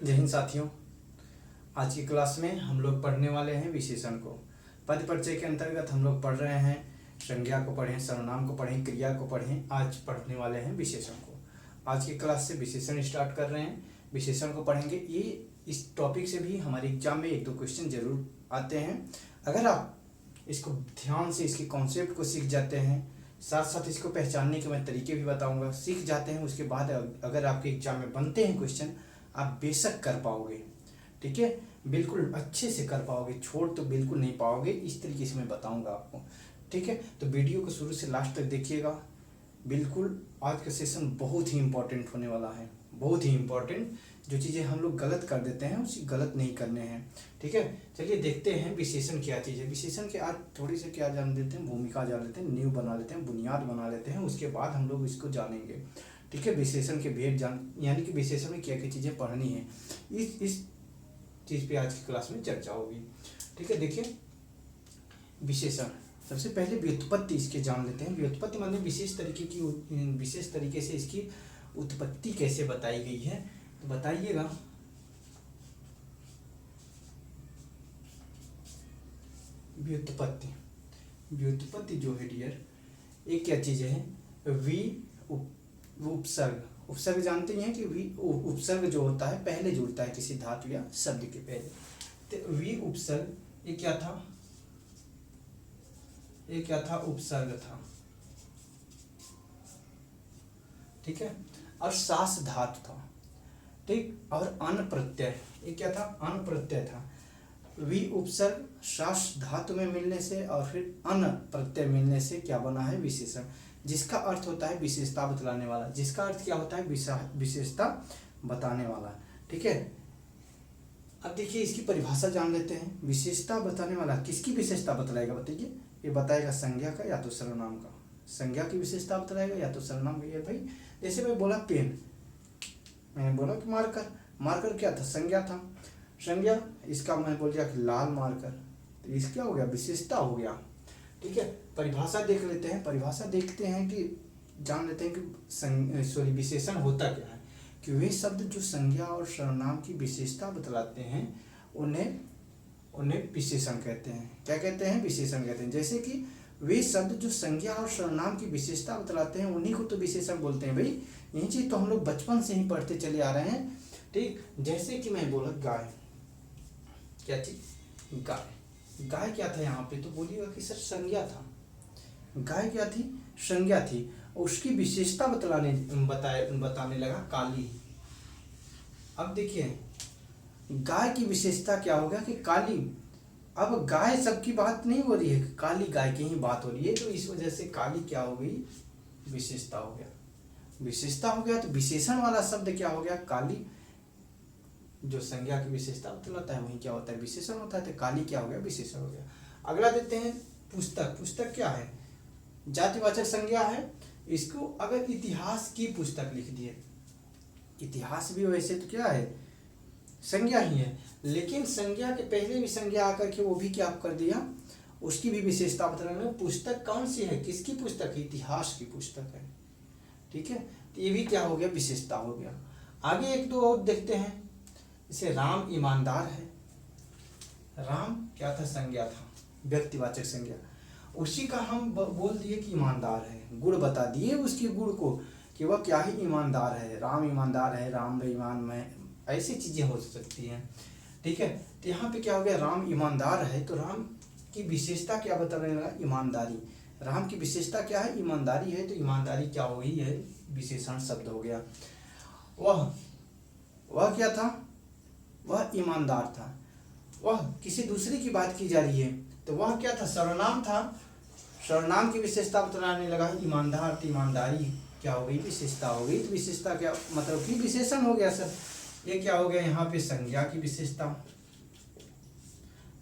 जय हिंद साथियों। आज की क्लास में हम लोग पढ़ने वाले हैं विशेषण को। पद परिचय के अंतर्गत हम लोग पढ़ रहे हैं संज्ञा को पढ़ें, सर्वनाम को पढ़ें, क्रिया को पढ़ें। आज पढ़ने वाले हैं विशेषण को। आज की क्लास से विशेषण स्टार्ट कर रहे हैं, विशेषण को पढ़ेंगे। ये इस टॉपिक से भी हमारे एग्जाम में 1-2 क्वेश्चन जरूर आते हैं। अगर आप इसको ध्यान से इसके कॉन्सेप्ट को सीख जाते हैं, साथ साथ इसको पहचानने के मैं तरीके भी बताऊंगा, सीख जाते हैं, उसके बाद अगर आपके एग्जाम में बनते हैं क्वेश्चन, आप बेशक कर पाओगे। ठीक है, बिल्कुल अच्छे से कर पाओगे, छोड़ तो बिल्कुल नहीं पाओगे। इस तरीके से मैं बताऊंगा आपको। ठीक है, तो वीडियो को शुरू से लास्ट तक देखिएगा। बिल्कुल आज का सेशन बहुत ही इंपॉर्टेंट होने वाला है, बहुत ही इंपॉर्टेंट। जो चीज़ें हम लोग गलत कर देते हैं उसी गलत नहीं करने हैं। ठीक है, चलिए देखते हैं विशेषण क्या चीज़ है। विशेषण के आज थोड़ी सी क्या जान लेते हैं, भूमिका जान लेते हैं, नींव बना लेते हैं, बुनियाद बना लेते हैं, उसके बाद हम लोग इसको जानेंगे। ठीक है, विशेषण के भेद यानी कि विशेषण में क्या क्या चीज़ें पढ़नी है, इस चीज़ पे आज की क्लास में चर्चा होगी। ठीक है, देखिए विशेषण, सबसे पहले व्युत्पत्ति इसके जान लेते हैं। व्युत्पत्ति मतलब विशेष तरीके से इसकी उत्पत्ति कैसे बताई गई है, तो बताइएगा। व्युत्पत्ति जो है डियर, एक क्या चीज़ है, उपसर्ग जानते हैं कि उपसर्ग जो होता है पहले जुड़ता है किसी धातु या शब्द के पहले। तो उपसर्ग ये क्या था, उपसर्ग था। ठीक है, और सास धातु था। ठीक, और अन प्रत्यय, ये क्या था, अन प्रत्यय था। उपसर्ग सास धातु में मिलने से और फिर अन प्रत्यय मिलने से क्या बना है, विशेषण, जिसका अर्थ होता है विशेषता बतलाने वाला। जिसका अर्थ क्या होता है, विशेषता बताने वाला। ठीक है, अब देखिए इसकी परिभाषा जान लेते हैं। विशेषता बताने वाला किसकी विशेषता बतलाएगा, बताइए। ये बताएगा संज्ञा का या तो सर्वनाम का। संज्ञा की विशेषता बतलाएगा या तो सर्वनाम का। भाई जैसे मैं बोला पेन, मैंने बोला कि मार्कर क्या था, संज्ञा था। संज्ञा, इसका मैं बोल दिया कि लाल मार्कर, तो इस क्या हो गया, विशेषता हो गया। ठीक है, परिभाषा देख लेते हैं। परिभाषा देखते हैं कि जान लेते हैं कि विशेषण होता क्या है। कि वे शब्द जो संज्ञा और सर्वनाम की विशेषता बतलाते हैं उन्हें विशेषण कहते हैं। क्या कहते हैं, विशेषण कहते हैं। जैसे कि वे शब्द जो संज्ञा और सर्वनाम की विशेषता बतलाते हैं उन्हीं को तो विशेषण बोलते हैं। भाई यही चीज तो हम लोग बचपन से ही पढ़ते चले आ रहे हैं। ठीक, जैसे कि मैं बोला गाय, क्या चीज, गाय क्या था यहाँ पे, तो बोलिएगा कि सर संज्ञा था। गाय क्या थी, संज्ञा थी। उसकी विशेषता बताने लगा काली। अब देखिए गाय की विशेषता क्या हो गया कि काली। अब गाय सबकी बात नहीं हो रही है, काली गाय की ही बात हो रही है, तो इस वजह से काली क्या हो गई, विशेषता हो गया। विशेषता हो गया तो विशेषण वाला शब्द क्या हो गया, काली। जो संज्ञा की विशेषता बतलाता है वही क्या होता है, विशेषण होता है। तो काली क्या हो गया, विशेषण हो गया। अगला देते हैं पुस्तक। पुस्तक क्या है, जातिवाचक संज्ञा है। इसको अगर इतिहास की पुस्तक लिख दिए, इतिहास भी वैसे तो क्या है, संज्ञा ही है, लेकिन संज्ञा के पहले भी संज्ञा आकर के वो भी क्या कर दिया, उसकी भी विशेषता बताने। पुस्तक कौन सी है, किसकी पुस्तक है, इतिहास की पुस्तक है। ठीक है, तो ये भी क्या हो गया, विशेषता हो गया। आगे 1-2 और देखते हैं। जैसे राम ईमानदार है। राम क्या था, संज्ञा था, व्यक्तिवाचक संज्ञा। उसी का हम बोल दिए कि ईमानदार है, गुण बता दिए उसके गुण को कि वह क्या ही ईमानदार है। राम ईमानदार है, राम बेईमान में, ऐसी चीजें हो सकती हैं। ठीक है, तो यहाँ पे क्या हो गया, राम ईमानदार है, तो राम की विशेषता क्या बताने लगा, ईमानदारी। राम की विशेषता क्या है, ईमानदारी है, तो ईमानदारी क्या हो गई है, विशेषण शब्द हो गया। वह क्या था, वह ईमानदार था। वह किसी दूसरे की बात की जा रही है, तो वह क्या था, सर्वनाम था। सर्वनाम की विशेषता बताने लगा, ईमानदार, तो ईमानदारी क्या हो गई, विशेषता हो गई। तो विशेषता क्या मतलब कि विशेषण हो गया सर। ये क्या हो गया, यहाँ पे संज्ञा की विशेषता,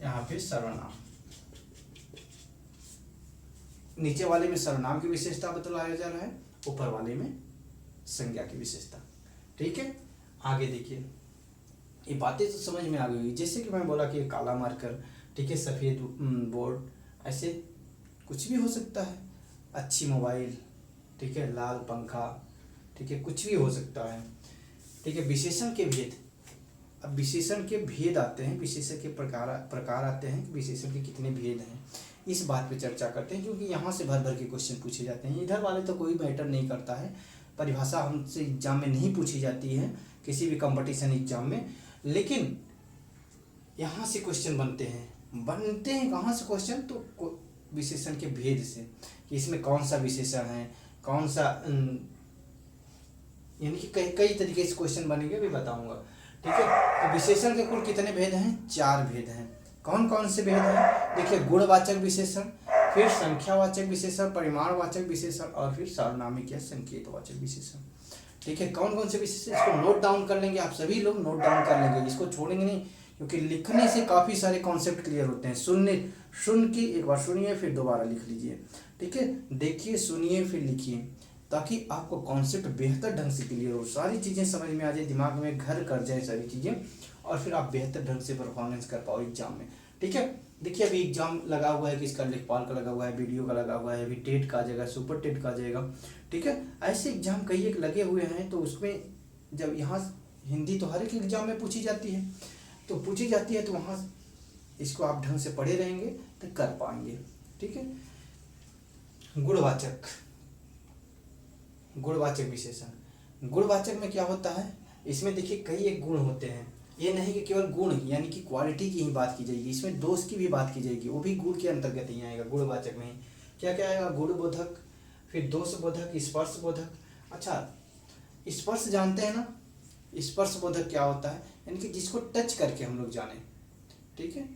यहाँ पे सर्वनाम, नीचे वाले में सर्वनाम की विशेषता बतलाया जा रहा है, ऊपर वाले में संज्ञा की विशेषता। ठीक है, आगे देखिए, ये बातें तो समझ में आ गई। जैसे कि मैं बोला कि काला मार्कर, ठीक है, सफ़ेद बोर्ड, ऐसे कुछ भी हो सकता है। अच्छी मोबाइल, ठीक है, लाल पंखा, ठीक है, कुछ भी हो सकता है। ठीक है, विशेषण के भेद, अब विशेषण के भेद आते हैं, विशेषण के प्रकार आते हैं, विशेषण के कितने भेद हैं, इस बात पे चर्चा करते हैं, क्योंकि यहाँ से भर भर के क्वेश्चन पूछे जाते हैं। इधर वाले तो कोई मैटर नहीं करता है, परिभाषा हमसे एग्जाम में नहीं पूछी जाती है किसी भी कंपटीशन एग्जाम में, लेकिन यहाँ से क्वेश्चन बनते हैं कहाँ से क्वेश्चन, तो विशेषण के भेद से, कि इसमें कौन सा विशेषण है, कौन सा, यानी कि कई तरीके से क्वेश्चन बनेंगे, भी बताऊंगा। ठीक है, तो विशेषण के कुल कितने भेद हैं? 4 भेद हैं। कौन कौन से भेद हैं? देखिए, गुणवाचक विशेषण, फिर संख्यावाचक विशेषण, परिमाणवाचक विशेषण, और फिर सार्वनामिक या संकेतवाचक विशेषण। ठीक है, कौन कौन से विशेषण, इसको नोट डाउन कर लेंगे, आप सभी लोग नोट डाउन कर लेंगे, इसको छोड़ेंगे नहीं, क्योंकि लिखने से काफ़ी सारे कॉन्सेप्ट क्लियर होते हैं। सुन के एक बार सुनिए, फिर दोबारा लिख लीजिए। ठीक है, देखिए, सुनिए, फिर लिखिए, ताकि आपको कॉन्सेप्ट बेहतर ढंग से क्लियर हो, सारी चीज़ें समझ में आ जाए, दिमाग में घर कर जाए सारी चीज़ें, और फिर आप बेहतर ढंग से परफॉर्मेंस कर पाओ एग्जाम में। ठीक है, देखिए, अभी एग्जाम लगा हुआ है, किसका, लेखपाल का लगा हुआ है, बीडीओ का लगा हुआ है, अभी टेट का आ जाएगा, सुपर टेट का आ जाएगा। ठीक है, ऐसे एग्जाम कई एक लगे हुए हैं, तो उसमें जब यहाँ हिंदी तो हर एक एग्जाम में पूछी जाती है, तो वहाँ इसको आप ढंग से पढ़े रहेंगे तो कर पाएंगे। ठीक है, गुणवाचक विशेषण, गुणवाचक में क्या होता है, इसमें देखिए कई एक गुण होते हैं, ये नहीं कि केवल गुण यानी कि क्वालिटी की ही बात की जाएगी, इसमें दोष की भी बात की जाएगी, वो भी गुण के अंतर्गत ही आएगा। गुणवाचक में क्या क्या आएगा? गुणबोधक, फिर दोषबोधक, स्पर्शबोधक। अच्छा, स्पर्श जानते हैं ना, स्पर्शबोधक क्या होता है, यानी कि जिसको टच करके हम लोग जाने। ठीक है,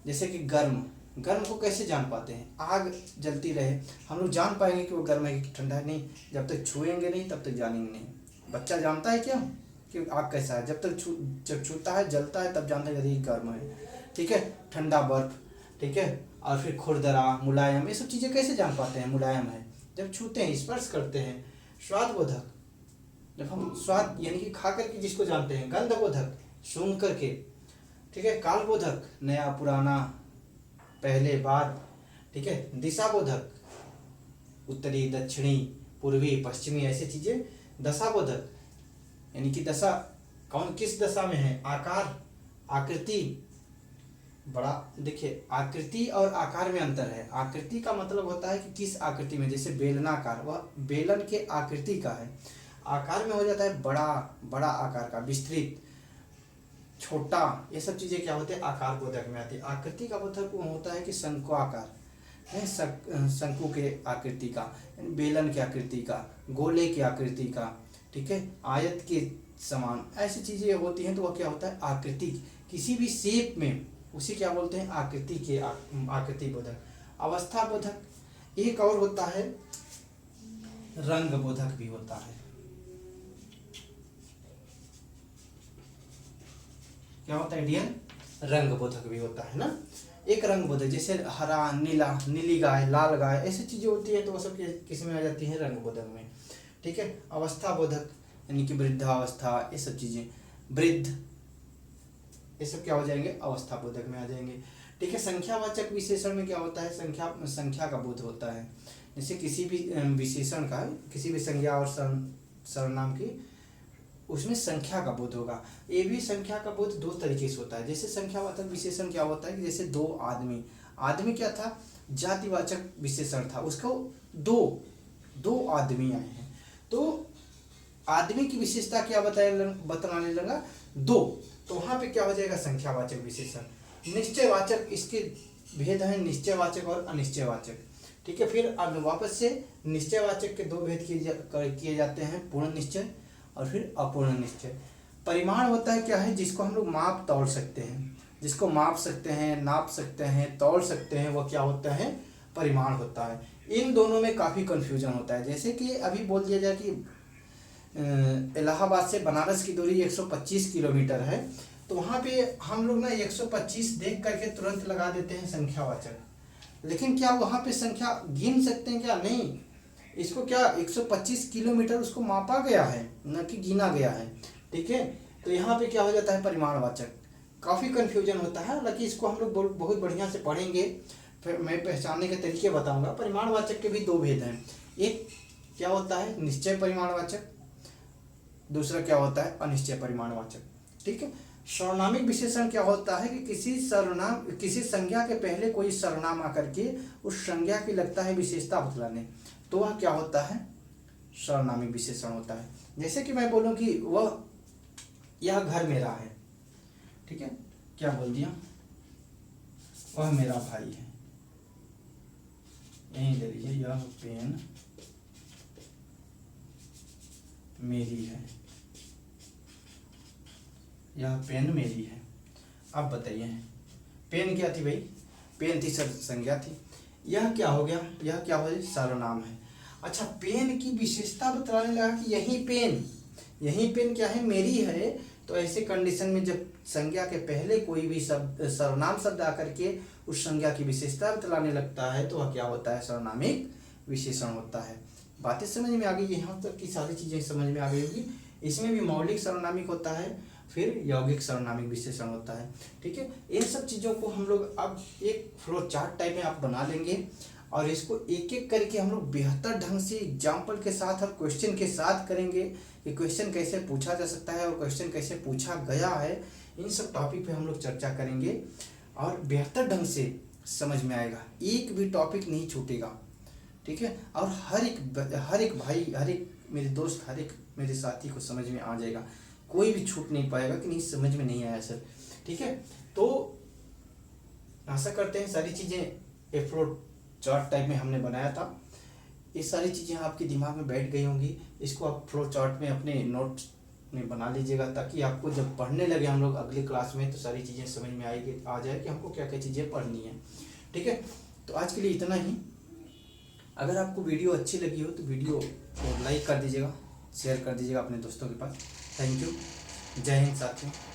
जैसे कि गर्म को कैसे जान पाते हैं? आग जलती रहे, हम लोग जान पाएंगे कि वो गर्म है कि ठंडा है? नहीं, जब तक छुएंगे नहीं तब तक जानेंगे नहीं। बच्चा जानता है क्या कि आग कैसा है? जब छूता है, जलता है, तब जानता है कि ये गर्म है। ठीक है, ठंडा बर्फ, ठीक है, और फिर खुरदरा, मुलायम, ये सब चीज़ें कैसे जान पाते हैं मुलायम है? जब छूते हैं, स्पर्श करते हैं। स्वादबोधक, जब हम स्वाद यानी कि खा करके जिसको जानते हैं। गंधबोधक, सूंघ करके। ठीक है, कालबोधक, नया पुराना, पहले बाद। ठीक है, दिशाबोधक, उत्तरी दक्षिणी पूर्वी पश्चिमी, ऐसी चीजें। दशाबोधक, यानी कि दशा कौन किस दशा में है। आकार, आकृति, बड़ा, देखिए आकृति और आकार में अंतर है। आकृति का मतलब होता है कि किस आकृति में, जैसे बेलनाकार, वह बेलन के आकृति का है। आकार में हो जाता है बड़ा आकार का, विस्तृत, छोटा, ये सब चीज़ें क्या होते हैं? आकार बोधक में आती है। आकृति का बोधक होता है कि शंकु आकार है, शंकु के आकृति का, बेलन की आकृति का, गोले की आकृति का। ठीक है, आयत के समान, ऐसी चीज़ें होती हैं, तो वह क्या होता है? आकृति, किसी भी शेप में, उसी क्या बोलते हैं? आकृति के आकृति बोधक। अवस्था बोधक, एक और होता है रंग बोधक भी होता है। क्या होता है डियर? रंग बोधक भी होता है ना। एक रंग बोधक, जैसे हरा, नीला, नीली गाय, लाल गाय, ऐसी चीजें होती है, तो वो सब किस में आ जाती है? रंग बोधक में। ठीक है, अवस्था बोधक, यानी कि वृद्धावस्था, ये सब चीजें, वृद्ध, ये सब क्या हो जाएंगे? अवस्था बोधक में आ जाएंगे। ठीक है, संख्यावाचक विशेषण में क्या होता है? संख्या का बोध होता है। जैसे किसी भी विशेषण का, किसी भी संज्ञा और सर्वनाम की, उसमें संख्या का बोध होगा। ये भी संख्या का बोध दो तरीके से होता है। जैसे संख्यावाचक विशेषण क्या होता है कि जैसे दो आदमी क्या था? जातिवाचक विशेषण था, उसको दो आदमी आए हैं, तो आदमी की विशेषता क्या बताने लगा? दो, तो वहां पे क्या हो जाएगा? संख्यावाचक विशेषण। निश्चयवाचक, इसके भेद है निश्चयवाचक और अनिश्चयवाचक। ठीक है, फिर वापस से निश्चयवाचक के दो भेद किए जाते हैं, पूर्ण निश्चय और फिर अपूर्ण निश्चय। परिमाण होता है क्या है? जिसको हम लोग माप तौल सकते हैं, जिसको माप सकते हैं, नाप सकते हैं, तौल सकते हैं, वह क्या होता है? परिमाण होता है। इन दोनों में काफ़ी कन्फ्यूजन होता है। जैसे कि अभी बोल दिया जाए कि इलाहाबाद से बनारस की दूरी 125 किलोमीटर है, तो वहाँ पे हम लोग ना 125 देख करके तुरंत लगा देते हैं संख्यावाचक, लेकिन क्या वहाँ पे संख्या गिन सकते हैं क्या? नहीं, इसको क्या 125 किलोमीटर उसको मापा गया है, न कि गिना गया है। ठीक है, तो यहाँ पे क्या हो जाता है? परिमाणवाचक। काफ़ी कन्फ्यूजन होता है, हालांकि इसको हम लोग बहुत बढ़िया से पढ़ेंगे, फिर मैं पहचानने के तरीके बताऊंगा। परिमाणवाचक के भी दो भेद हैं। एक क्या होता है? निश्चय परिमाणवाचक, दूसरा क्या होता है? अनिश्चय परिमाणवाचक। ठीक है, सर्वनामिक विशेषण क्या होता है कि किसी संज्ञा के पहले कोई सर्वनाम आकर के उस संज्ञा की लगता है विशेषता बतलाने, तो वह क्या होता है, सर्वनामिक विशेषण होता है। जैसे कि मैं बोलूं कि यह घर मेरा है, ठीक है, क्या बोल दिया, वह मेरा भाई है, यहीं ले लीजिए, यह पेन मेरी है, यह पेन मेरी है। अब बताइए, पेन क्या थी भाई, पेन थी संज्ञा थी, यह क्या हो गया, यह क्या हो गया, सर्वनाम है। अच्छा, पेन की विशेषता बतलाने लगा कि यही पेन क्या है, मेरी है, तो ऐसे कंडीशन में जब संज्ञा के पहले कोई भी शब्द सर्वनाम शब्द आकर के उस संज्ञा की विशेषता बतलाने लगता है तो वह क्या होता है, सर्वनामिक विशेषण होता है। बातें समझ में आ गई, यहाँ तक की सारी चीजें समझ में आ गई होगी। इसमें भी मौलिक सर्वनामिक होता है, फिर यौगिक सर्वनामिक विशेषण होता है, ठीक है। इन सब चीज़ों को हम लोग अब एक फ्लो चार्ट टाइप में आप बना लेंगे और इसको एक एक करके हम लोग बेहतर ढंग से एग्जाम्पल के साथ और क्वेश्चन के साथ करेंगे कि क्वेश्चन कैसे पूछा जा सकता है और क्वेश्चन कैसे पूछा गया है। इन सब टॉपिक पे हम लोग चर्चा करेंगे और बेहतर ढंग से समझ में आएगा, एक भी टॉपिक नहीं छूटेगा, ठीक है। और हर एक भाई, हर एक मेरे दोस्त, हर एक मेरे साथी को समझ में आ जाएगा, कोई भी छूट नहीं पाएगा कि नहीं समझ में नहीं आया सर, ठीक है। तो आशा करते हैं सारी चीज़ें एक फ्लो चार्ट टाइप में हमने बनाया था, ये सारी चीज़ें आपके दिमाग में बैठ गई होंगी। इसको आप फ्लो चार्ट में अपने नोट्स में बना लीजिएगा ताकि आपको जब पढ़ने लगे हम लोग अगली क्लास में तो सारी चीज़ें समझ में आ जाए कि हमको क्या क्या चीज़ें पढ़नी है, ठीक है। तो आज के लिए इतना ही। अगर आपको वीडियो अच्छी लगी हो तो वीडियो को लाइक कर दीजिएगा, शेयर कर दीजिएगा अपने दोस्तों के पास। थैंक यू, जय हिंद साथियों।